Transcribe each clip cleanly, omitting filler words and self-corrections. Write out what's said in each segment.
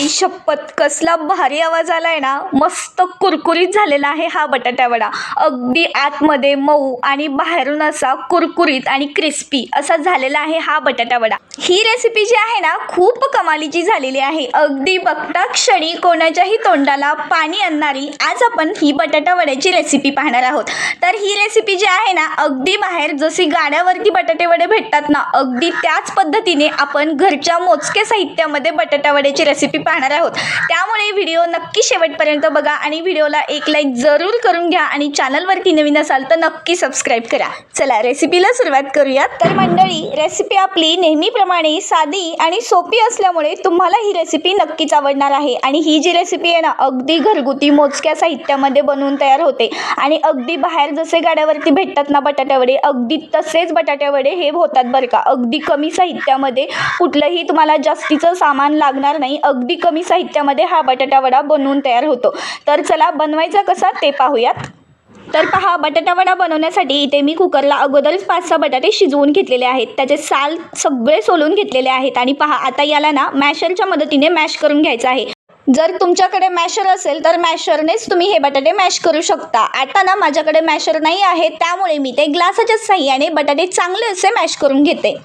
आई शपथ कसला भारी आवाज आलाय ना, मस्त कुरकुरीत झालेला आहे हा बटाटा वडा. अगदी आतमध्ये मऊ आणि बाहेरून असा कुरकुरीत आणि क्रिस्पी असा झालेला आहे हा बटाटा वडा. ही रेसिपी जी आहे ना, खूप कमालीची झालेली आहे. अगदी बघता क्षणी कोणाच्याही तोंडाला पाणी आणणारी आज आपण ही बटाटा वड्याची रेसिपी पाहणार आहोत. तर ही रेसिपी जी आहे ना, अगदी बाहेर जशी गाड्यावरती बटाटे वडे भेटतात ना, अगदी त्याच पद्धतीने आपण घरच्या मोजके साहित्यामध्ये बटाटा वड्याची रेसिपी पाहणार आहोत. त्यामुळे व्हिडिओ नक्की शेवटपर्यंत बघा आणि व्हिडिओला एक लाईक जरूर करून घ्या आणि चॅनलवरती नवीन असाल तर नक्की सबस्क्राईब करा. चला रेसिपीला सुरुवात करूयात. तर मंडळी, रेसिपी आपली नेहमीप्रमाणे साधी आणि सोपी असल्यामुळे तुम्हाला ही रेसिपी नक्कीच आवडणार आहे. आणि ही जी रेसिपी आहे ना, अगदी घरगुती मोजक्या साहित्यामध्ये बनवून तयार होते आणि अगदी बाहेर जसे गाड्यावरती भेटतात ना बटाटे वडे, अगदी तसेच बटाटे वडे हे होतात बरं का. अगदी कमी साहित्यामध्ये, कुठलंही तुम्हाला जास्तीचं सामान लागणार नाही, अगदी कमी साहित्यामध्ये हा बटाटा वडा बनवून तयार होतो. तर चला बनवायचा कसा ते पाहूयात. तर पहा, बटाटा वडा बनवण्यासाठी इथे मी कुकरला अगोदरच 5-6 बटाटे शिजवून घेतलेले आहेत. त्याचे साल सगळे सोलून घेतलेले आहेत. आणि पहा, आता याला ना मॅशरच्या मदतीने मॅश करून घ्यायचं आहे. जर तुमच्याकडे मॅशर असेल तर मॅशरनेच तुम्ही हे बटाटे मॅश करू शकता. आता ना माझ्याकडे मॅशर नाही आहे, त्यामुळे मी ते ग्लासाच्या साहाय्याने बटाटे चांगले असे मॅश करून घेते.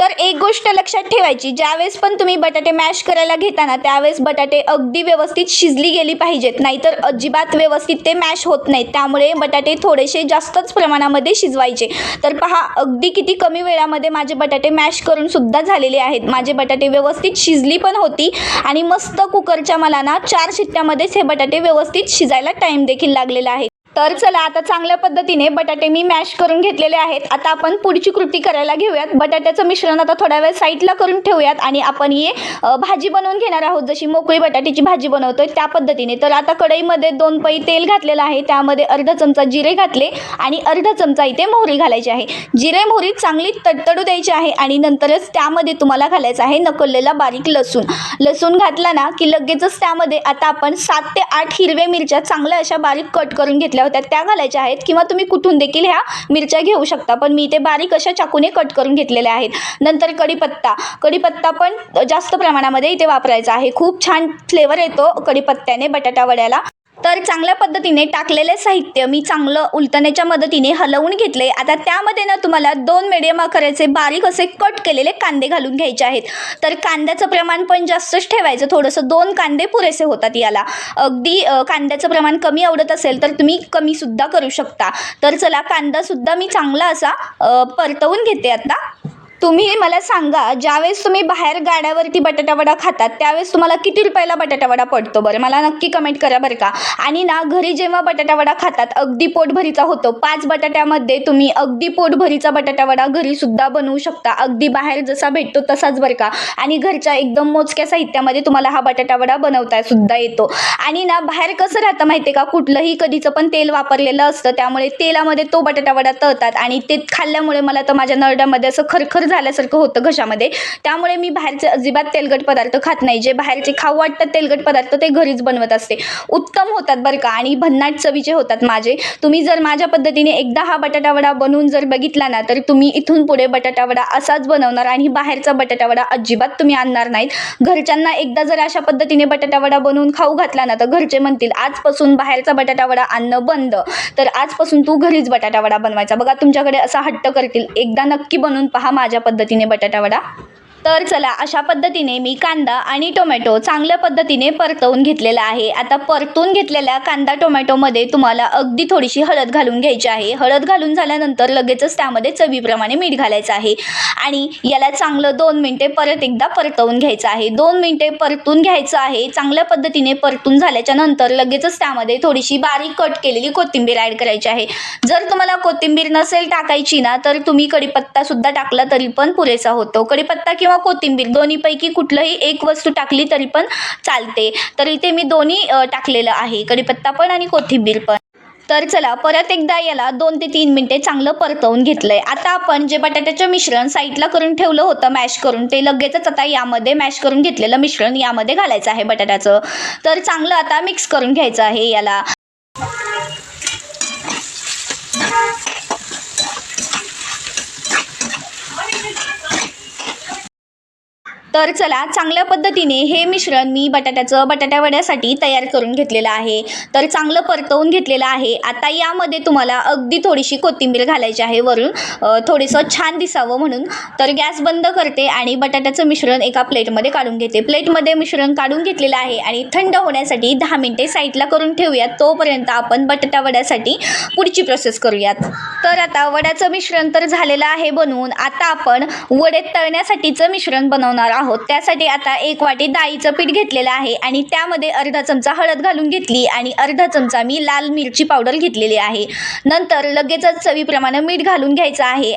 तर एक गोष्ट लक्षात ठेवायची, ज्यावेळेस पण तुम्ही बटाटे मॅश करायला घेताना त्यावेळेस बटाटे अगदी व्यवस्थित शिजली गेली पाहिजेत, नाहीतर अजिबात व्यवस्थित ते मॅश होत नाहीत. त्यामुळे बटाटे थोडेसे जास्तच प्रमाणामध्ये शिजवायचे. तर पहा, अगदी किती कमी वेळामध्ये माझे बटाटे मॅश करून सुद्धा झालेले आहेत. माझे बटाटे व्यवस्थित शिजली पण होती आणि मस्त कुकरच्या मला ना 4 शिट्ट्यामध्येच हे बटाटे व्यवस्थित शिजायला टाईम देखील लागलेला आहे. तर चला, आता चांगल्या पद्धतीने बटाटे मी मॅश करून घेतलेले आहेत. आता आपण पुढची कृती करायला घेऊयात. बटाट्याचं मिश्रण आता थोड्या वेळ साईडला करून ठेवूयात आणि आपण ही भाजी बनवून घेणार आहोत, जशी मोकळी बटाट्याची भाजी बनवतोय त्या पद्धतीने. तर आता कढईमध्ये 2 पळी तेल घातलेलं आहे. त्यामध्ये अर्धा चमचा जिरे घातले आणि अर्धा चमचा इथे मोहरी घालायची आहे. जिरे मोहरी चांगली तडतडू द्यायची आहे आणि नंतरच त्यामध्ये तुम्हाला घालायचं आहे नकळलेला बारीक लसूण. लसूण घातला ना की लगेचच त्यामध्ये आता आपण 7 ते 8 हिरव्या मिरच्या चांगल्या अशा बारीक कट करून घेतल्या होत्या त्या घालायच्या आहेत, किंवा तुम्ही कुठून देखील ह्या मिरच्या घेऊ शकता, पण मी इथे बारीक अशा चाकूने कट करून घेतलेल्या आहेत. नंतर कढीपत्ता पण जास्त प्रमाणामध्ये इथे वापरायचा आहे. खूप छान फ्लेवर येतो कढीपत्त्याने बटाटा वड्याला. तर चांगल्या पद्धतीने टाकलेले साहित्य मी चांगलं उलटण्याच्या मदतीने हलवून घेतले. आता त्यामध्ये ना तुम्हाला 2 मीडियम आकाराचे बारीक असे कट केलेले कांदे घालून घ्यायचे आहेत. तर कांद्याचं प्रमाण पण जास्तच ठेवायचं, थोडंसं 2 कांदे पुरेसे होतात याला. अगदी कांद्याचं प्रमाण कमी आवडत असेल तर तुम्ही कमी सुद्धा करू शकता. तर चला, कांदा सुद्धा मी चांगला असा परतवून घेते. आता तुम्ही मला सांगा, ज्यावेळेस तुम्ही बाहेर गाड्यावरती बटाटा वडा खातात त्यावेळेस तुम्हाला किती रुपयाला बटाटा वडा पडतो बरं? मला नक्की कमेंट करा बरं का. आणि ना घरी जेव्हा बटाटा वडा खातात अगदी पोटभरीचा होतो. 5 बटाट्यामध्ये तुम्ही अगदी पोटभरीचा बटाटा वडा घरी सुद्धा बनवू शकता, अगदी बाहेर जसा भेटतो तसाच बरं का. आणि घरच्या एकदम मोजक्या साहित्यामध्ये तुम्हाला हा बटाटा वडा बनवता सुद्धा येतो. आणि ना बाहेर कसं राहतं माहिती आहे का, कुठलंही कधीचं पण तेल वापरलेलं असतं, त्यामुळे तेलामध्ये तो बटाटा वडा तळतात आणि ते खाल्ल्यामुळे मला तर माझ्या नरड्यामध्ये असं खरखर झाल्यासारखं होतं घशामध्ये. त्यामुळे मी बाहेरचे अजिबात तेलकट पदार्थ खात नाही. जे बाहेरचे खाऊ वाटतात तेलकट पदार्थ ते घरीच बनवत असते. उत्तम होतात बरं का आणि भन्नाट चवीचे होतात माझे. तुम्ही जर माझ्या पद्धतीने एकदा हा बटाटा वडा बनवून जर बघितला ना, तर तुम्ही इथून पुढे बटाटा वडा असाच बनवणार आणि बाहेरचा बटाटा वडा अजिबात तुम्ही आणणार नाहीत. घरच्यांना एकदा जर अशा पद्धतीने बटाटा वडा बनवून खाऊ घातला ना, तर घरचे म्हणतील आजपासून बाहेरचा बटाटा वडा आणणं बंद, तर आजपासून तू घरीच बटाटा वडा बनवायचा. बघा, तुमच्याकडे असा हट्ट करतील. एकदा नक्की बनवून पहा माझ्या पद्धतीने बटाटा वडा. तर चला, अशा पद्धतीने मी कांदा आणि टोमॅटो चांगल्या पद्धतीने परतवून घेतलेला आहे. आता परतून घेतलेल्या कांदा टोमॅटोमध्ये तुम्हाला अगदी थोडीशी हळद घालून घ्यायची आहे. हळद घालून झाल्यानंतर लगेचच त्यामध्ये चवीप्रमाणे मीठ घालायचं आहे आणि याला चांगलं 2 मिनिटे परत एकदा परतवून घ्यायचं आहे. 2 मिनिटे परतून घ्यायचं आहे. चांगल्या पद्धतीने परतून झाल्याच्या नंतर लगेचच त्यामध्ये थोडीशी बारीक कट केलेली कोथिंबीर ॲड करायची आहे. जर तुम्हाला कोथिंबीर नसेल टाकायची ना, तर तुम्ही कढीपत्ता सुद्धा टाकला तरी पण पुरेसा होतो. कढीपत्ता किंवा कोथिंबीर दोन्हीपैकी कुठलंही एक वस्तू टाकली तरी पण चालते. तर इथे मी दोन्ही टाकलेलं आहे, कढीपत्ता पण आणि कोथिंबीर पण. तर चला, परत एकदा याला 2 ते 3 मिनिटे चांगलं परतवून घेतलंय. आता आपण जे बटाट्याचं मिश्रण साईडला करून ठेवलं होतं मॅश करून, ते लगेचच आता यामध्ये मॅश करून घेतलेलं मिश्रण यामध्ये घालायचं आहे बटाट्याचं. तर चांगलं आता मिक्स करून घ्यायचं आहे याला. तर चला चांगल्या पद्धतीने हे मिश्रण मी बटाट्या वड्यासाठी तयार करून घेतलेलं आहे. तर चांगलं परतवून घेतलेलं आहे. आता यामध्ये तुम्हाला अगदी थोडीशी कोथिंबीर घालायची आहे वरून, थोडंसं छान दिसावं म्हणून. तर गॅस बंद करते आणि बटाट्याचं मिश्रण एका प्लेटमध्ये काढून घेते. प्लेटमध्ये मिश्रण काढून घेतलेलं आहे आणि थंड होण्यासाठी 10 मिनिटे साईडला करून ठेवूयात. तोपर्यंत आपण बटाटा वड्यासाठी पुढची प्रोसेस करूयात. तर आता वड्याचं मिश्रण तर झालेलं आहे बनवून. आता आपण वडे तळण्यासाठीचं मिश्रण बनवणार आहोत. त्यासाठी आता 1 वाटी डाळीचं पीठ घेतलेलं आहे आणि त्यामध्ये अर्धा चमचा हळद घालून घेतली आणि अर्धा चमचा मी लाल मिरची पावडर घेतलेली आहे. नंतर लगेचच चवीप्रमाणे मीठ घालून घ्यायचं आहे.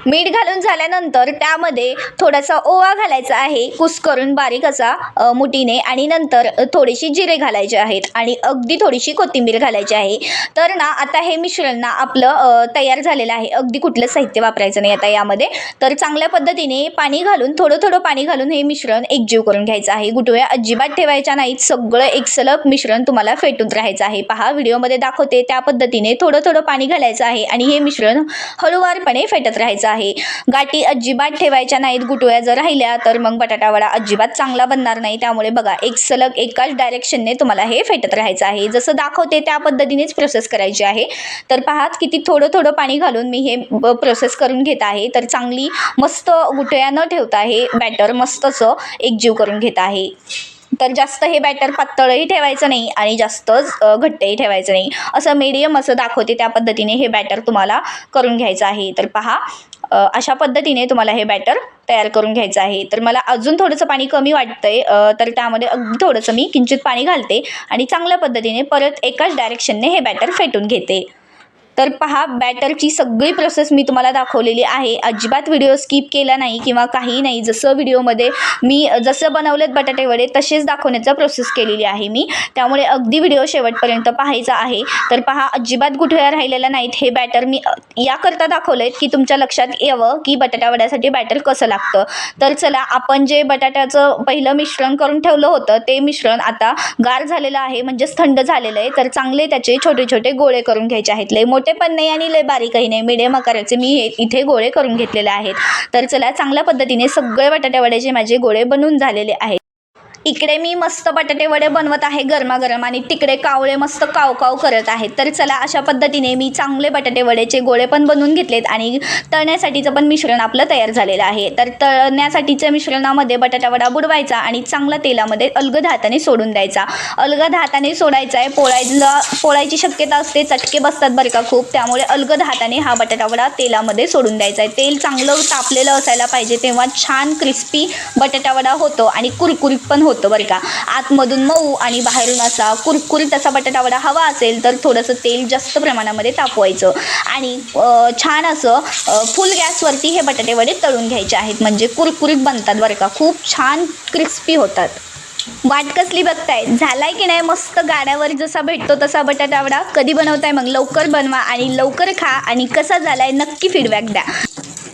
मीठ घालून झाल्यानंतर त्यामध्ये थोडासा ओवा घालायचा आहे कुस्करून बारीक असा मुठीने, आणि नंतर थोडीशी जिरे घालायचे आहेत आणि अगदी थोडीशी कोथिंबीर घालायची आहे. तर ना आता हे मिश्रण ना आपलं तयार झालेलं आहे. अगदी कुठलं साहित्य वापरायचं नाही आता यामध्ये. तर चांगल्या पद्धतीने पाणी घालून थोडं पाणी घालून हे मिश्रण एकजीव करून घ्यायचं आहे. गुठळ्या अजिबात ठेवायच्या नाहीत. सगळं एकसलग मिश्रण तुम्हाला फेटून राहायचं आहे. पहा व्हिडिओमध्ये दाखवते त्या पद्धतीने थोडं पाणी घालायचं आहे आणि हे मिश्रण हळूवारपणे फेटत राहायचं आहे. गाठी अजिबात ठेवायच्या नाहीत. गुटळ्या जर राहिल्या तर मग बटाटा वडा अजिबात चांगला बनणार नाही. त्यामुळे बघा एक सलग एकाच डायरेक्शनने तुम्हाला हे फेटत राहायचं आहे. जसं दाखवते त्या पद्धतीनेच प्रोसेस करायची आहे. तर पहा किती थोडं पाणी घालून मी हे प्रोसेस करून घेत आहे. तर चांगली मस्त गुटळ्या न ठेवता हे बॅटर मस्त असं एकजीव करून घेत आहे. तर जास्त हे बॅटर पातळही ठेवायचं नाही आणि जास्तच घट्टही ठेवायचं नाही. असं मीडियम असं दाखवते त्या पद्धतीने हे बॅटर तुम्हाला करून घ्यायचं आहे. तर पहा अशा पद्धतीने तुम्हाला हे बॅटर तयार करून घ्यायचं आहे. तर मला अजून थोडंसं पाणी कमी वाटतंय, तर त्यामध्ये अगदी थोडंसं मी किंचित पाणी घालते आणि चांगल्या पद्धतीने परत एकाच डायरेक्शनने हे बॅटर फेटून घेते. तर पहा बॅटरची सगळी प्रोसेस मी तुम्हाला दाखवलेली आहे. अजिबात व्हिडिओ स्किप केला नाही किंवा काही नाही. जसं व्हिडिओमध्ये मी जसं बनवलेत बटाटे वडे तसेच दाखवण्याचा प्रोसेस केलेली आहे मी. त्यामुळे अगदी व्हिडिओ शेवटपर्यंत पाहायचा आहे. तर पहा अजिबात गुठळ्या राहिलेल्या नाहीत. हे बॅटर मी याकरता दाखवलं आहे की तुमच्या लक्षात यावं की बटाटा वड्यासाठी बॅटर कसं लागतं. तर चला आपण जे बटाट्याचं पहिलं मिश्रण करून ठेवलं होतं ते मिश्रण आता गार झालेलं आहे, म्हणजेच थंड झालेलं आहे. तर चांगले त्याचे छोटे गोळे करून घ्यायचे आहेत. लय मोठे पण नाही आणि लय बारीकही नाही, मिडियम आकाराचे मी हे इथे गोळे करून घेतलेले आहेत. तर चला चांगल्या पद्धतीने सगळे बटाट्या वड्याचे माझे गोळे बनवून झालेले आहेत. इकडे मी मस्त बटाटे वडे बनवत आहे गरमागरम आणि तिकडे कावळे मस्त काव करत आहेत. तर चला अशा पद्धतीने मी चांगले बटाटे वड्याचे गोळे पण बनवून घेतलेत आणि तळण्यासाठीचं पण मिश्रण आपलं तयार झालेलं आहे. तर तळण्यासाठीच्या मिश्रणामध्ये बटाटा वडा बुडवायचा आणि चांगला तेलामध्ये अलगद हाताने सोडून द्यायचा. अलगद हाताने सोडायचा आहे. पोळायची शक्यता असते, चटके बसतात बरं का खूप. त्यामुळे अलगद हाताने हा बटाटा वडा तेलामध्ये सोडून द्यायचा आहे. तेल चांगलं तापलेलं असायला पाहिजे, तेव्हा छान क्रिस्पी बटाटा वडा होतो आणि कुरकुरीत पण होतं बरं का. आतमधून मऊ आणि बाहेरून असा कुरकुरीत असा बटाटा वडा हवा असेल तर थोडंसं तेल जास्त प्रमाणामध्ये तापवायचं आणि छान असं फुल गॅसवरती हे बटाटे वडे तळून घ्यायचे आहेत. म्हणजे कुरकुरीत बनतात बरं का, खूप छान क्रिस्पी होतात. वाट कसली बघताय, झालाय की नाही मस्त गाड्यावर जसा भेटतो तसा बटाटा वडा? कधी बनवताय मग? लवकर बनवा आणि लवकर खा आणि कसा झालाय नक्की फीडबॅक द्या.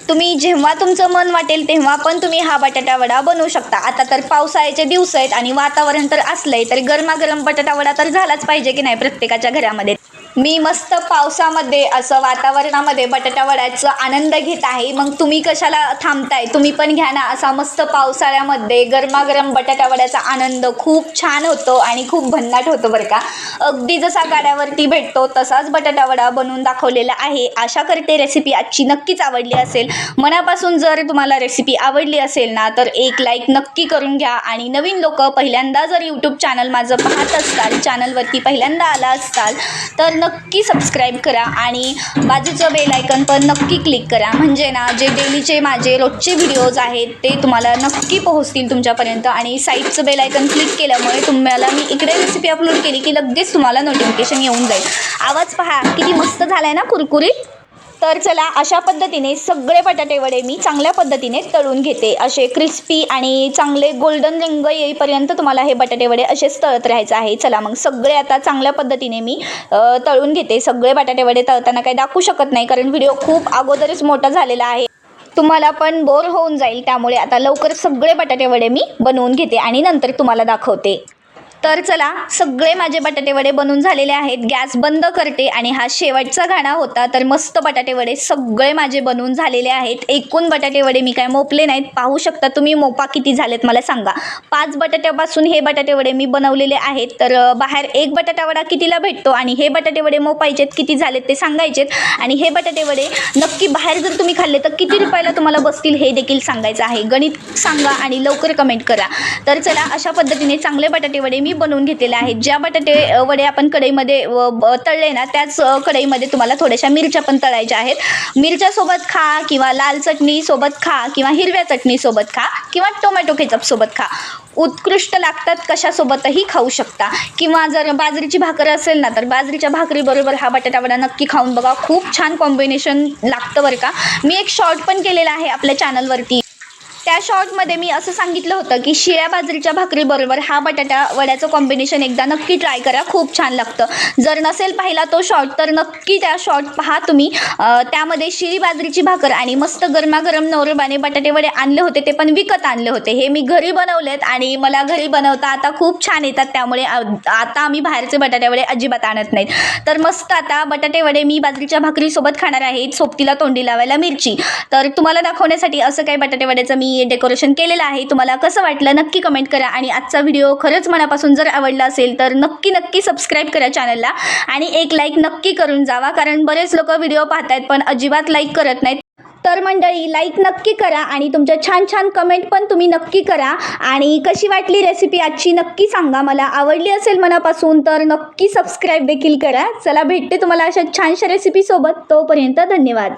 तुम्ही जेव्हा तुमचं मन वाटेल तेव्हा पण तुम्ही हा बटाटा वडा बनवू शकता. आता तर पावसाळ्याचे दिवस आहेत आणि वातावरण तर असलंय, तर गरमागरम बटाटा वडा तर झालाच पाहिजे की नाही प्रत्येकाच्या घरामध्ये. मी मस्त पावसामध्ये असं वातावरणामध्ये बटाटा वड्याचा आनंद घेत आहे. मग तुम्ही कशाला थांबताय? तुम्ही पण घ्या ना असा मस्त पावसाळ्यामध्ये गरमागरम बटाटा वड्याचा आनंद. खूप छान होतो आणि खूप भन्नाट होतो बरं का. अगदी जसा गाड्यावरती भेटतो तसाच बटाटा वडा बनवून दाखवलेला आहे. आशा करते रेसिपी आजची नक्कीच आवडली असेल. मनापासून जर तुम्हाला रेसिपी आवडली असेल ना तर एक लाईक नक्की करून घ्या आणि नवीन लोक पहिल्यांदा जर यूट्यूब चॅनल माझं पाहत असताल, चॅनलवरती पहिल्यांदा आला असताल तर नक्की सबस्क्राईब करा आणि बाजूचं बेल आयकन पण नक्की क्लिक करा. म्हणजे ना जे डेलीचे माझे रोजचे व्हिडिओज आहेत ते तुम्हाला नक्की पोहोचतील तुमच्यापर्यंत. आणि साईडचं बेल आयकन क्लिक केल्यामुळे तुम्हाला मी इकडे रेसिपी अपलोड केली की लगेच तुम्हाला नोटिफिकेशन येऊन जाईल. आवाज पहा किती मस्त झाला आहे ना कुरकुरीत. तर चला अशा पद्धतीने सगळे बटाटे वडे मी चांगल्या पद्धतीने तळून घेते. असे क्रिस्पी आणि चांगले गोल्डन रंग येईपर्यंत तुम्हाला हे बटाटे वडे असेच तळत राहायचं आहे. चला मग सगळे आता चांगल्या पद्धतीने मी तळून घेते. सगळे बटाटे वडे तळताना काही दाखवू शकत नाही कारण व्हिडिओ खूप अगोदरच मोठा झालेला आहे, तुम्हाला पण बोर होऊन जाईल. त्यामुळे आता लवकर सगळे बटाटे वडे मी बनवून घेते आणि नंतर तुम्हाला दाखवते. तर चला, सगळे माझे बटाटे वडे बनून झालेले आहेत. गॅस बंद करते आणि हा शेवटचा घाणा होता. तर मस्त बटाटे वडे सगळे माझे बनवून झालेले आहेत. एकूण बटाटे वडे मी काय मोपले नाहीत. पाहू शकता तुम्ही, मोपा किती झालेत मला सांगा. 5 बटाट्यापासून हे बटाटे वडे मी बनवलेले आहेत. तर बाहेर एक बटाटा वडा कितीला भेटतो आणि हे बटाटे वडे मोपायचेत किती झालेत ते सांगायचेत. आणि हे बटाटे वडे नक्की बाहेर जर तुम्ही खाल्ले तर किती रुपयाला तुम्हाला बसतील हे देखील सांगायचं आहे. गणित सांगा आणि लवकर कमेंट करा. तर चला, अशा पद्धतीने चांगले बटाटे वडे मी बनवून घेतलेले आहेत. ज्या बटाटे वडे आपण कढईमध्ये तळले ना, त्याच कढईमध्ये तुम्हाला थोड्याशा मिरच्या पण तळायच्या आहेत. मिरच्या सोबत खा किंवा लाल चटणी सोबत खा किंवा हिरव्या चटणी सोबत खा किंवा टोमॅटो केचप सोबत खा. उत्कृष्ट लागतात, कशासोबतही खाऊ शकता. किंवा जर बाजरीची भाकर असेल ना, तर बाजरीच्या भाकरीबरोबर हा बटाटा वडा नक्की खाऊन बघा. खूप छान कॉम्बिनेशन लागतं बरं का. मी एक शॉर्ट पण केलेला आहे आपल्या चॅनलवरती. त्या शॉर्टमध्ये मी असं सांगितलं होतं की शिळ्या बाजरीच्या भाकरीबरोबर हा बटाटा वड्याचं कॉम्बिनेशन एकदा नक्की ट्राय करा, खूप छान लागतं. जर नसेल पाहिला तो शॉर्ट तर नक्की त्या शॉर्ट पहा तुम्ही. त्यामध्ये शिळी बाजरीची भाकर आणि मस्त गरमागरम नवरबाने बटाटे वडे आणले होते, ते पण विकत आणले होते. हे मी घरी बनवलेत आणि मला घरी बनवता आता खूप छान येतात. त्यामुळे आता आम्ही बाहेरचे बटाटे वडे अजिबात आणत नाहीत. तर मस्त आता बटाटे वडे मी बाजरीच्या भाकरीसोबत खाणार आहे. सोबतीला तोंडी लावायला मिरची. तर तुम्हाला दाखवण्यासाठी असं काही बटाटे वड्याचं मी डेकोरेशन केलेलं आहे. तुम्हाला कसं वाटलं नक्की कमेंट करा. आणि आजचा व्हिडिओ खरंच मनापासून जर आवडला असेल तर नक्की सबस्क्राईब करा चॅनलला आणि एक लाईक नक्की करून जावा, कारण बरेच लोक व्हिडिओ पाहतायत पण अजिबात लाईक करत नाहीत. तर मंडळी, लाईक नक्की करा आणि तुमच्या छान कमेंट पण तुम्ही नक्की करा. आणि कशी वाटली रेसिपी आजची नक्की सांगा. मला आवडली असेल मनापासून तर नक्की सबस्क्राईब देखील करा. चला, भेटते तुम्हाला अशा छानशा रेसिपीसोबत. तोपर्यंत धन्यवाद.